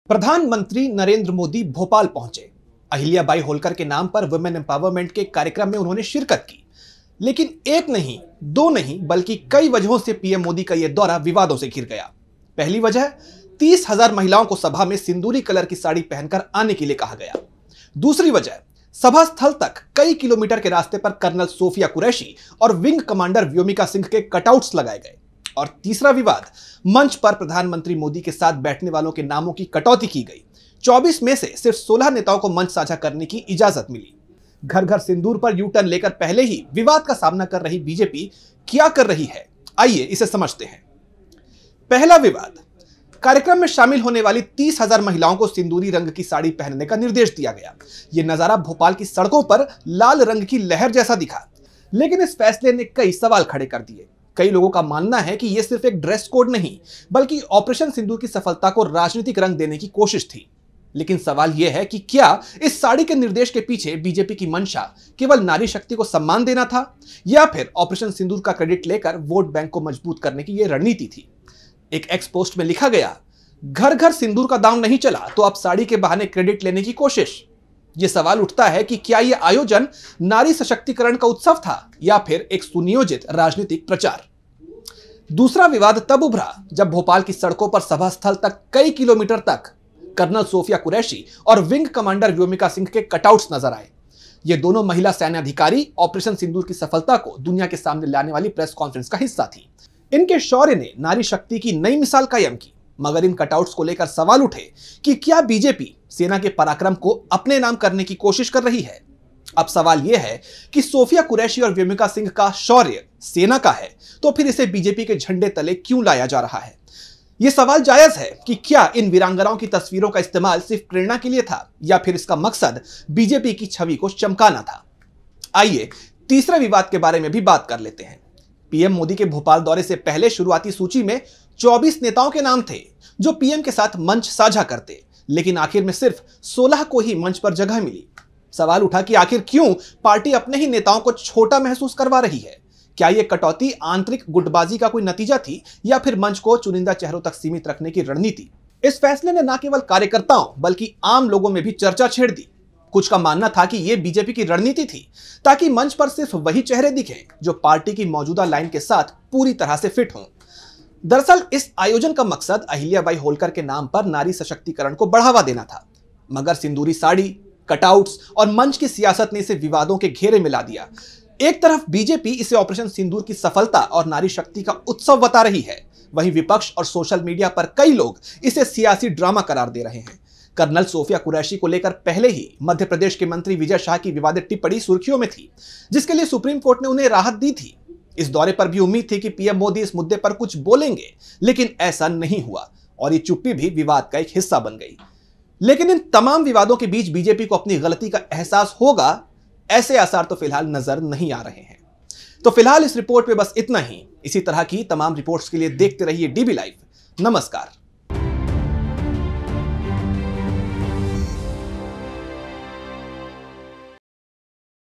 प्रधानमंत्री नरेंद्र मोदी भोपाल पहुंचे। अहिल्याबाई होलकर के नाम पर वुमेन एम्पावरमेंट के कार्यक्रम में उन्होंने शिरकत की। लेकिन एक नहीं, दो नहीं, बल्कि कई वजहों से पीएम मोदी का यह दौरा विवादों से घिर गया। पहली वजह, 30,000 महिलाओं को सभा में सिंदूरी कलर की साड़ी पहनकर आने के लिए कहा गया। दूसरी वजह, सभा स्थल तक कई किलोमीटर के रास्ते पर कर्नल सोफिया कुरैशी और विंग कमांडर व्योमिका सिंह के कटआउट्स लगाए गए। और तीसरा विवाद, मंच पर प्रधानमंत्री मोदी के साथ बैठने वालों के नामों की कटौती की गई। 24 में से सिर्फ 16 नेताओं को मंच साझा करने की इजाजत मिली। घर घर सिंदूर पर यू टर्न लेकर पहले ही विवाद का सामना कर रही बीजेपी क्या कर रही है, आइए इसे समझते हैं। पहला विवाद, कार्यक्रम में शामिल होने वाली 30,000 महिलाओं को सिंदूरी रंग की साड़ी पहनने का निर्देश दिया गया। यह नजारा भोपाल की सड़कों पर लाल रंग की लहर जैसा दिखा, लेकिन इस फैसले ने कई सवाल खड़े कर दिए। कई लोगों का मानना है कि यह सिर्फ एक ड्रेस कोड नहीं, बल्कि ऑपरेशन सिंदूर की सफलता को राजनीतिक रंग देने की कोशिश थी। लेकिन सवाल यह है कि क्या इस साड़ी के निर्देश के पीछे बीजेपी की मंशा केवल नारी शक्ति को सम्मान देना था, या फिर ऑपरेशन सिंदूर का क्रेडिट लेकर वोट बैंक को मजबूत करने की यह रणनीति थी। एक एक्स पोस्ट में लिखा गया, घर घर सिंदूर का दाम नहीं चला तो अब साड़ी के बहाने क्रेडिट लेने की कोशिश। यह सवाल उठता है कि क्या यह आयोजन नारी सशक्तिकरण का उत्सव था या फिर एक सुनियोजित राजनीतिक प्रचार। दूसरा विवाद तब उभरा जब भोपाल की सड़कों पर सभा स्थल तक कई किलोमीटर तक कर्नल सोफिया कुरैशी और विंग कमांडर व्योमिका सिंह के कटआउट्स नजर आए। ये दोनों महिला सैन्य अधिकारी ऑपरेशन सिंदूर की सफलता को दुनिया के सामने लाने वाली प्रेस कॉन्फ्रेंस का हिस्सा थी। इनके शौर्य ने नारी शक्ति की नई मिसाल कायम की। मगर इन कटआउट्स को लेकर सवाल उठे कि क्या बीजेपी सेना के पराक्रम को अपने नाम करने की कोशिश कर रही है। अब सवाल यह है कि सोफिया कुरैशी और व्योमिका सिंह का शौर्य सेना का है, तो फिर इसे बीजेपी के झंडे तले क्यों लाया जा रहा है। यह सवाल जायज है कि क्या इन वीरांगनाओं की तस्वीरों का इस्तेमाल सिर्फ प्रेरणा के लिए था, या फिर इसका मकसद बीजेपी की छवि को चमकाना था। आइए तीसरे विवाद के बारे में भी बात कर लेते हैं। पीएम मोदी के भोपाल दौरे से पहले शुरुआती सूची में 24 नेताओं के नाम थे जो पीएम के साथ मंच साझा करते, लेकिन आखिर में सिर्फ 16 को ही मंच पर जगह मिली। सवाल उठा कि आखिर क्यों पार्टी अपने ही नेताओं को छोटा महसूस करवा रही है। क्या यह कटौती आंतरिक गुटबाजी का कोई नतीजा थी, या फिर मंच को चुनिंदा चेहरों तक सीमित रखने की रणनीति। इस फैसले ने न केवल कार्यकर्ताओं बल्कि आम लोगों में भी चर्चा छेड़ दी। कुछ का मानना था कि यह बीजेपी की रणनीति थी, ताकि मंच पर सिर्फ वही चेहरे दिखें जो पार्टी की मौजूदा लाइन के साथ पूरी तरह से फिट हों। दरअसल इस आयोजन का मकसद अहिल्याबाई होलकर के नाम पर नारी सशक्तिकरण को बढ़ावा देना था। मगर सिंदूरी साड़ी, कटआउट्स और मंच की सियासत ने इसे विवादों के घेरे में ला दिया। एक तरफ बीजेपी इसे ऑपरेशन सिंदूर की सफलता और नारी शक्ति का उत्सव बता रही है, वहीं विपक्ष और सोशल मीडिया पर कई लोग इसे सियासी ड्रामा करार दे रहे हैं। कर्नल सोफिया कुरैशी को लेकर पहले ही मध्य प्रदेश के मंत्री विजय शाह की विवादित टिप्पणी सुर्खियों में थी, जिसके लिए सुप्रीम कोर्ट ने उन्हें राहत दी थी। इस दौरे पर भी उम्मीद थी कि पीएम मोदी इस मुद्दे पर कुछ बोलेंगे, लेकिन ऐसा नहीं हुआ और ये चुप्पी भी विवाद का एक हिस्सा बन गई। लेकिन इन तमाम विवादों के बीच बीजेपी को अपनी गलती का एहसास होगा, ऐसे आसार तो फिलहाल नजर नहीं आ रहे हैं। तो फिलहाल इस रिपोर्ट पे बस इतना ही। इसी तरह की तमाम रिपोर्ट्स के लिए देखते रहिए डीबी लाइव। नमस्कार।